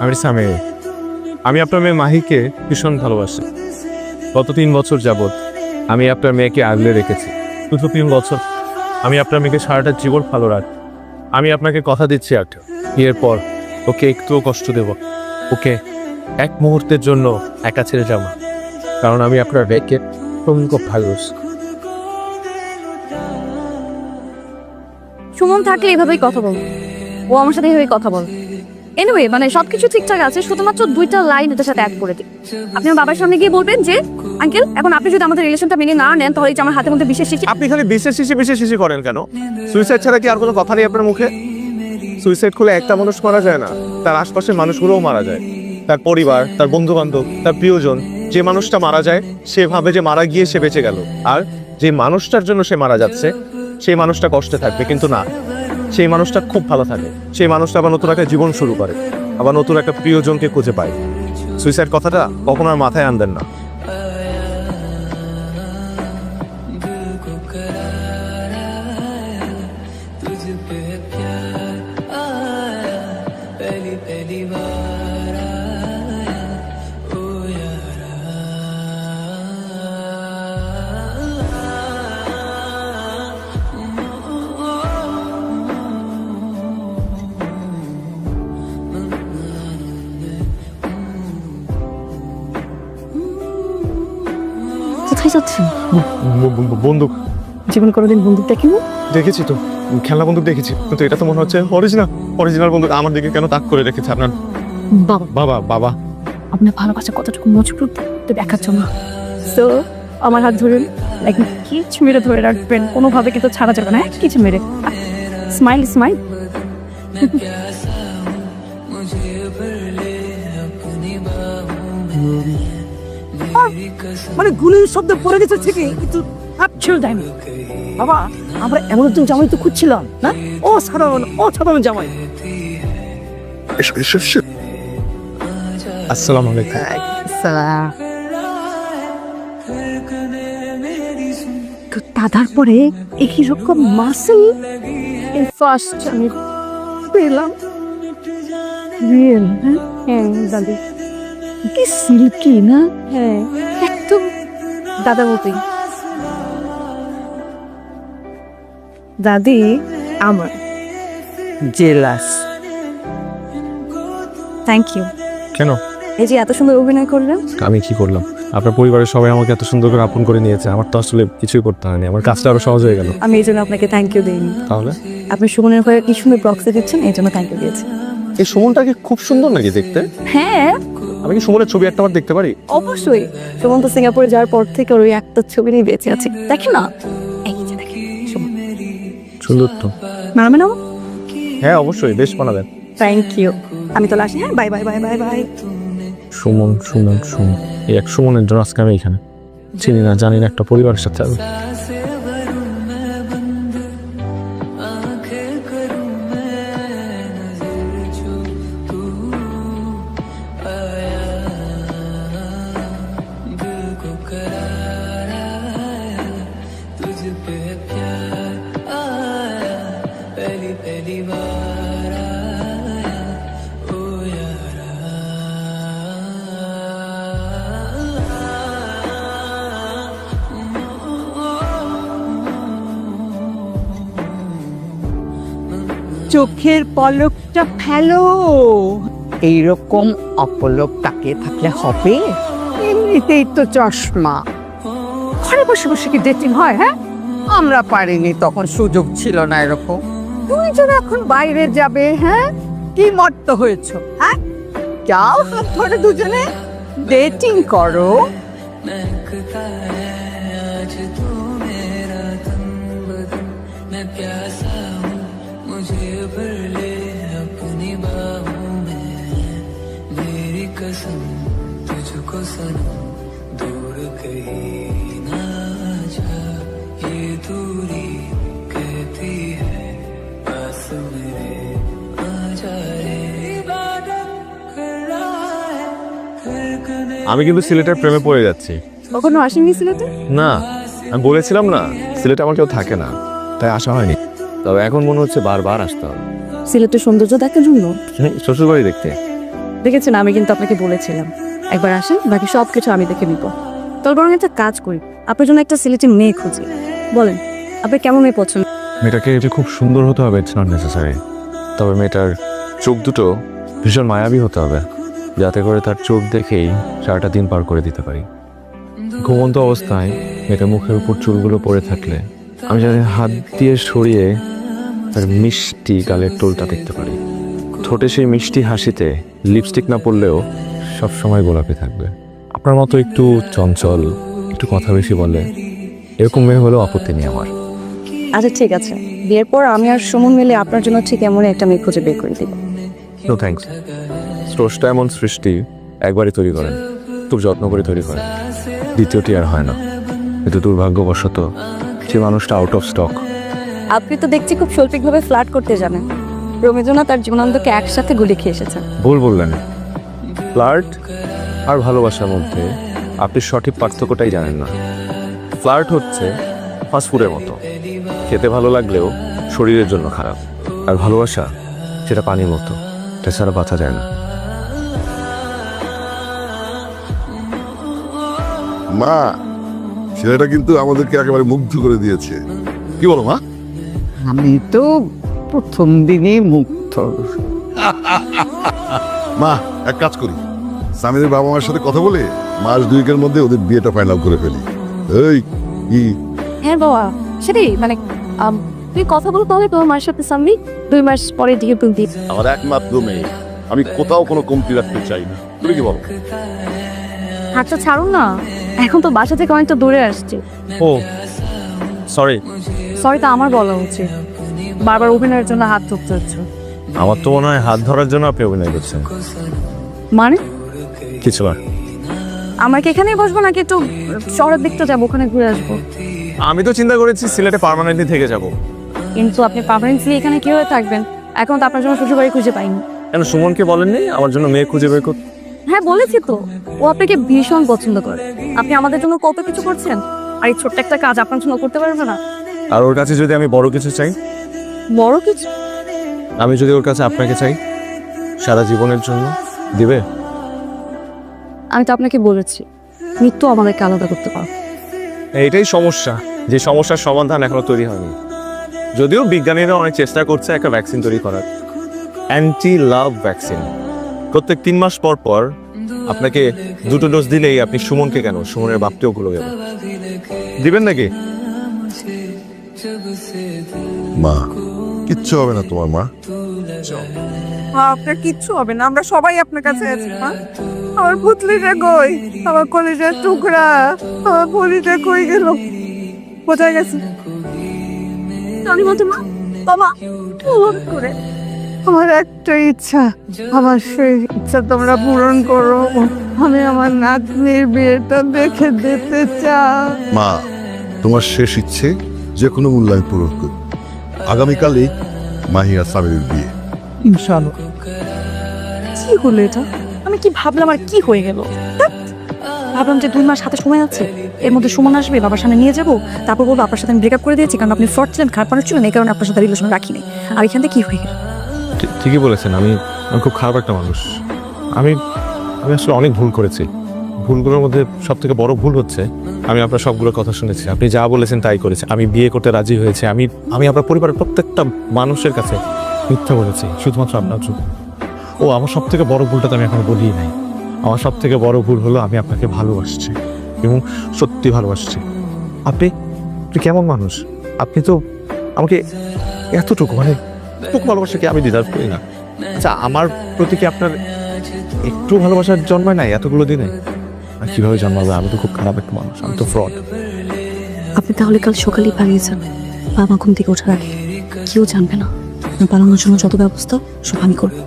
আমি সামি। আমি আপনার মেয়ে মাহিকে ভীষণ ভালোবাসি। গত 3 বছর যাবৎ আমি আপনার মেয়েকে আগলে রেখেছি। শুধু 3 বছর। আমি আপনার মেয়েকে সারাটা জীবন ভালো রাখ। আমি আপনাকে কথা দিচ্ছি বিয়ের পর ওকে একটুও কষ্ট দেব, ওকে এক মুহূর্তের জন্য একা ছেড়ে যাব, কারণ আমি আপনার মেয়েকে খুব ভালোবাসি। সুমন থাকলে এভাবেই কথা বল, ও আমার সাথে এভাবেই কথা বল। এনিওয়ে মানে সবকিছু ঠিকঠাক আছে, শুধুমাত্র 2টা লাইন এটার সাথে অ্যাড করে দিই। আপনি আমার বাবার সামনে গিয়ে বলবেন যে আঙ্কেল, এখন আপনি যদি আমাদের রিলেশনটা মেনে না নেন তাহলে আমার হাতের মধ্যে বিশেষ শিশি। আপনি খালি বিশেষ শিশি করেন কেন? সুইসাইড ছাড়া কি আর কোনো কথা নেই আপনার মুখে? সুইসাইড করলে একটা মানুষ মারা যায় না, তার আশপাশের মানুষগুলোও মারা যায়। তার পরিবার, তার বন্ধু বান্ধব, তার প্রিয়জন। যে মানুষটা মারা যায় সে ভাবে যে মারা গিয়ে সে বেঁচে গেল, আর যে মানুষটার জন্য সে মারা যাচ্ছে সেই মানুষটা কষ্টে থাকবে, কিন্তু না, সেই মানুষটা খুব ভালো থাকে। সেই মানুষটা আবার নতুন একটা জীবন শুরু করে, আবার নতুন একটা প্রিয়জনকে খুঁজে পায়। সুইসাইড কথাটা কখনো আর মাথায় আনবেন না। কোথায় যাচ্ছেন? বন্দুক। জীবন কোনোদিন বন্দুক দেখিনি? দেখেছি তো, খেলনা বন্দুক দেখেছি, কিন্তু এটা তো মনে হচ্ছে অরিজিনাল বন্দুক। আমার দিকে কেন তাক করে রেখেছে আপনার বাবা? বাবা আপনার ভালোবাসা কতটুকু মজবুত দেখার জন্য। সো আমার হাত ধরুন, লাইক কিছু মেরে ধরে রাখবেন, কোনোভাবে কিন্তু ছাড়া যাবে না। কিছু মেরে স্মাইল স্মাইল। মানে গুলির শব্দ পড়ে গেছে ঠিকই, কিন্তু আপছিল দেয়নি। বাবা, আমরা এমন একজন জামাই তো খুঁজছিলাম না, অসাধারণ জামাই। আসসালামু আলাইকুম। তো দাদার পরে একই রকম মাসেল ফার্স্ট আমি পেলাম। রিয়েল? হ্যাঁ দাদি, কি সিল্কি না? হ্যাঁ একদম দাদা মতোই। দাদি আমার জেলাস। Thank you. কেন? এই যে এত সুন্দর অভিনয় করলেন। আমি কি করলাম? আপনার পরিবারের সবাই আমাকে এত সুন্দর করে আপন করে নিয়েছে, আমার তো আসলে কিছুই করতে হয়নি, আমার কাজটা আরো সহজ হয়ে গেল। আমি এই জন্য আপনাকে থ্যাংক ইউ দিইনি। তাহলে আপনি সুমনের হয়ে কি সুন্দর বক্সে দিচ্ছেন, এই জন্য থ্যাংক ইউ দিয়েছি। এই সুমনটা কি খুব সুন্দর নাকি দেখতে? হ্যাঁ আমি কি সুমনের ছবি একটা বার দেখতে পারি? অবশ্যই। সুমন তো সিঙ্গাপুরে যাওয়ার পর থেকে ওর ওই একটা ছবি নিয়ে বেঁচে আছে, দেখি না? এই যে দেখেন সুমন। সুন্দর তো। মানাবে না? হ্যাঁ অবশ্যই, বেশ বানাবেন। Thank you. আমি তো আসি। হ্যাঁ, bye bye bye bye bye. Suman. এই এক সুমনের জন্য আজকে আমি এখানে। চিনি না জানি না, একটা পরিবারের সাথে আমি। চোখের পলকটা ফেলো। এইরকম অপলক তাকিয়ে থাকলে হবে? এমনিতেই তো চশমা। ঘরে বসে বসে কি ডেটিং হয়? হ্যাঁ, আমরা পারিনি, তখন সুযোগ ছিল না এরকম। তুই যেন এখন বাইরে যাবে, হ্যাঁ কি মত্ত হয়েছ? হ্যাঁ, যাও হাত ধরে দুজনে ডেটিং করো। আমি কিন্তু সিলেটের প্রেমে পড়ে যাচ্ছি। কখনো আসেননি সিলেটে? না, আমি বলেছিলাম না সিলেটে আমার কেউ থাকে না, তাই আসা হয়নি। তবে এখন মনে হচ্ছে বারবার আসতে হবে। সিলেটের সৌন্দর্য দেখার জন্য? শ্বশুর বাড়ি দেখতে। দেখেছেন, আমি কিন্তু আপনাকে বলেছিলাম একবার আসেন, বাকি সব কিছু আমি দেখে নিব। তোর বরং একটা কাজ করি, আপনার জন্য একটা সিলেটি মেয়ে খুঁজি। বলেন আপনি কেমন মেয়ে পছন্দ? মেয়েটাকে যে খুব সুন্দর হতে হবে ইটস নট নেসেসারি, তবে মেয়েটার চোখ দুটো ভীষণ মায়াবী হতে হবে, যাতে করে তার চোখ দেখেই সারাটা দিন পার করে দিতে পারি। ঘুমন্ত অবস্থায় মেয়েটার মুখের উপর চুলগুলো পড়ে থাকলে আমি যাতে হাত দিয়ে সরিয়ে তার মিষ্টি গালের টোলটা দেখতে পারি। ঠোঁটে সেই মিষ্টি হাসিতে লিপস্টিক না পরলেও সবসময় গোলাপি থাকবে। আপনার মতো একটু চঞ্চল, একটু কথা বেশি বলে, এরকম মেয়ে হলেও আপত্তি নেই আমার। আচ্ছা ঠিক আছে, বিয়ের পর আমি আর সুমন মিলে আপনার জন্য ঠিক এমন একটা মেয়ে খুঁজে বের করে দিব। No thanks. স্রষ্টা এমন সৃষ্টি একবারই তৈরি করেন, খুব যত্ন করে তৈরি করেন, দ্বিতীয়টি আর হয় না। কিন্তু দুর্ভাগ্যবশত যে মানুষটা আউট অফ স্টক। আপনি তো দেখছি খুব শৈল্পিকভাবে ফ্লার্ট করতে জানেন। রবীন্দ্রনাথ আর জীবনানন্দকে একসাথে গুলি খেয়ে এসেছেন। ভুল বললেন। ফ্লার্ট আর ভালোবাসার মধ্যে আপনি সঠিক পার্থক্যটাই জানেন না। ফ্লার্ট হচ্ছে ফাস্টফুডের মতো, খেতে ভালো লাগলেও শরীরের জন্য খারাপ। আর ভালোবাসা সেটা পানির মতো, এটা ছাড়া বাঁচা যায় না। মা, ছেলেটা কিন্তু আমাদেরকে একেবারে মুগ্ধ করে দিয়েছে। কি বলো মা? আমি তো প্রথম দিনে মুগ্ধ। মা, এক কাজ করি, সামিরের বাবা মার সাথে কথা বলে মাস দুয়েকের মধ্যে ওদের বিয়েটা ফাইনাল করে ফেলি। এই কি? হ্যাঁ বাবা, সেটাই মানে তুই কথা বল তাহলে তোমার মায়ের সাথে সামনে 2 মাস পরে দিকে তুলতি। আমার একমাত্র মেয়ে, আমি কোথাও কোনো কমতি রাখতে চাই না। তুমি কি বলো? হাতটা ছাড়ুন না, এখন তো বাসা থেকে অনেকটা দূরে আসছে। ও সরি। সরিটা আমার বলা উচিত, বারবার অভিনয়ের জন্য হাত ধরতে হচ্ছে। আমার তো মনে হয় হাত ধরার জন্য আপনি অভিনয় করছেন। মানে কিছু না। আমরা কি এখানেই বসবো নাকি একটু শহরের দিকটা যাবো, ওখানে ঘুরে আসবো? আমি তো চিন্তা করেছি সিলেটে পার্মানেন্টলি থেকে যাব। কিন্তু আপনি পার্মানেন্টলি এখানে কিভাবে থাকবেন? এখন তো আপনার জন্য শ্বশুরবাড়ি খুঁজে পাইনি। কেন সুমনকে বলেননি আমার জন্য মেয়ে খুঁজে বের করতে? হ্যাঁ বলেছি তো, ও আপনাকে ভীষণ পছন্দ করে। আপনি আমাদের জন্য কত কিছু করছেন, আর এই ছোট্ট একটা কাজ আপনার জন্য করতে পারবে না? আর ওর কাছে যদি আমি বড় কিছু চাই? বড় কিছু? আমি যদি ওর কাছে আপনাকে চাই সারা জীবনের জন্য, দিবে? আমি তো আপনাকে বলেছি মৃত্যু আমাদেরকে আলাদা করতে পারবে। এইটাই সমস্যা, যে সমস্যার সমাধান এখনো তৈরি হয়নি। যদিও বিজ্ঞানীরা অনেক চেষ্টা করছে একটা ভ্যাকসিন তৈরি করার, অ্যান্টি লাভ ভ্যাকসিন। প্রত্যেক 3 মাস পর পর আপনাকে 2টো ডোজ দিলেই আপনি সুমনকে কেন সুমনের বাপকেও ভুলে যাবেন। দিবেন নাকি? মা, কিচ্ছু হবে না তোমার মা। আপনার কিচ্ছু হবে না, আমরা সবাই আপনার কাছে আছি। মা, আমার পুতলিটা কই? আমার কলেজের টুকরা, আমার পুলিটা কই গেল? কোথায় গেছে? আমি বলতে মা, বাবা করে আমার একটা ইচ্ছা, আমার সেই ইচ্ছা তোমরা পূরণ করো। আমি আমার নাতনির বিয়েটা দেখে দিতে চাই। মা, তোমার শেষ ইচ্ছে যে কোনো মূল্যায়ন পূরণ করি। আগামীকালই মাহি আর সামিরের বিয়ে। ইনশাআল্লাহ। কি হলো এটা? আমি কি ভাবলাম আর কি হয়ে গেল? ভাবলাম যে 2 মাস হাতে সময় আছে, এর মধ্যে সুমন আসবে, বাবার সামনে নিয়ে যাবো, তারপর বলবো আপনার সাথে আমি ব্রেকআপ করে দিয়েছি কারণ আপনি ফ্রড ছিলেন, খারাপ মানুষ ছিলেন, এই কারণে আপনার সাথে রিলেশন রাখিনি। আর এখান থেকে কি হয়ে গেল? ঠিকই বলেছেন। আমি খুব খারাপ একটা মানুষ। আমি আসলে অনেক ভুল করেছি। ভুলগুলোর মধ্যে সব থেকে বড় ভুল হচ্ছে আমি আপনার সবগুলোর কথা শুনেছি, আপনি যা বলেছেন তাই করেছি। আমি বিয়ে করতে রাজি হয়েছি। আমি আপনার পরিবারের প্রত্যেকটা মানুষের কাছে মিথ্যা বলেছি শুধুমাত্র আপনার জন্য। ও আমার সব থেকে বড় ভুলটা তো আমি এখনো বলিই নাই। আমার সব থেকে বড় ভুল হলো আমি আপনাকে ভালোবাসছি এবং সত্যি ভালোবাসছি। আপনি কেমন মানুষ? আপনি তো আমাকে এতটুকু ভালোবাসা কি আমি ডিজার্ভ করি না? আচ্ছা, আমার প্রতি কি আপনার একটু ভালোবাসার জন্মায় নাই এতগুলো দিনে? আর কিভাবে জন্মাবে? আমি তো খুব খারাপ একটা মানুষ, আমি তো ফ্রড। আপনি তাহলে কাল সকালেই পালিয়ে যান, বাবা ঘুম থেকে ওঠার আগে। কেউ জানবে না। পালানোর জন্য যত ব্যবস্থা সব আমি করব।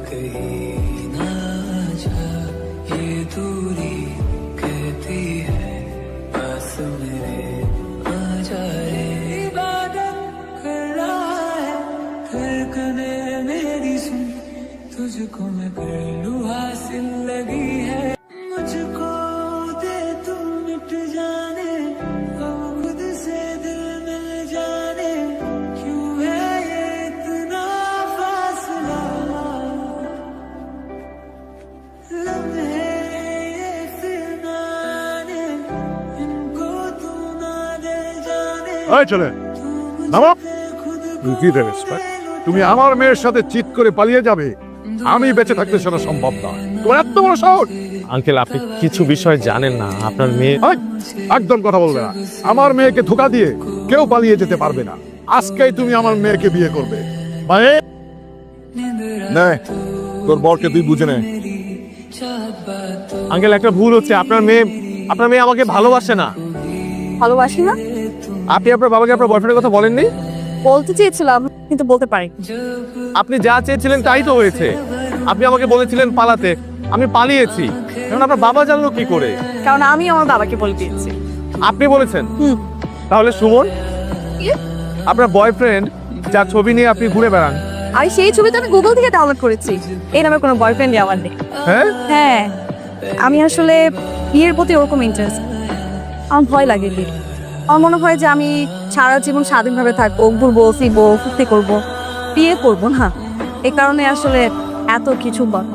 तुझको मैं कर लूं हासिल लगी है मुझको दे तू मिट जाने हम खुद से दिल मिल जाने क्यों है ये इतना फासला এই চলে নামো। তুমি কি ভেবেছ তুমি আমার মেয়ের সাথে চিট করে পালিয়ে যাবে? আমি বেঁচে থাকতে সেটা সম্ভব না। তোমার এত বড় সাহস! আঙ্কেল আপনি কিছু বিষয় জানেন না, আপনার মেয়ে এই, একদম কথা বলবে না। আমার মেয়েকে ধোকা দিয়ে কেউ পালিয়ে যেতে পারবে না। আজকেই তুমি আমার মেয়েকে বিয়ে করবে। মানে নে, তোর বরকে তুই বুঝে নে। আঙ্কেল একটা ভুল হচ্ছে, আপনার মেয়ে আমাকে ভালোবাসে না। ভালোবাসি না আপনি আপনার বাবাকে আপনার বয়ফ্রেন্ডের কথা বলেননি? বলতে চেয়েছিলাম কিন্তু বলতে পারি। আপনি যা চেয়েছিলেন তাই তো হয়েছে। আপনি আমাকে বলেছিলেন পালাতে, আমি পালিয়েছি। এখন আপনার বাবা জানলো কি করে? কারণ আমি আমার বাবাকে বলে দিয়েছি। আপনি বলেছেন? হুম। তাহলে সুমন, আপনার বয়ফ্রেন্ড যার ছবি নিয়ে আপনি ঘুরে বেড়ান। আর সেই ছবিটা আমি গুগল থেকে ডাউনলোড করেছি। এই নামে কোনো বয়ফ্রেন্ডই আমার নেই। হ্যাঁ, হ্যাঁ, আমি আসলে বিয়ের প্রতি ওরকম ইন্টারেস্ট। আমার ভয় লাগে বিয়ে। আমার মনে হয় যে আমি সারা জীবন স্বাধীনভাবে থাকবো, ঘুরবো ফিরবো ফুর্তি করবো, বিয়ে করবো না। এই কারণে আসলে এত কিছু বল।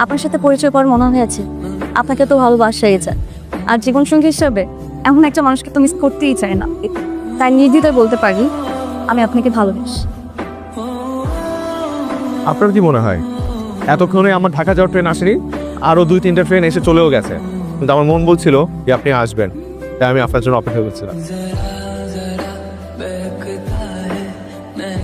আপনার সাথে পরিচয় পর মনে হয়েছে আপনাকে তো ভালোবাসাই যায়, আর জীবনসঙ্গী হিসাবে এমন একটা মানুষকে তো মিস করতেই চায় না। তাই নির্দ্বিধায় বলতে পারি আমি আপনাকে ভালোবাসি। আপনার কি মনে হয় এতক্ষণে আমার ঢাকা যাওয়ার ট্রেন আসেনি? আরো 2-3টা ট্রেন এসে চলেও গেছে, কিন্তু আমার মন বলছিল যে আপনি আসবেন, তাই আমি আপনার জন্য অপেক্ষা করছিলাম।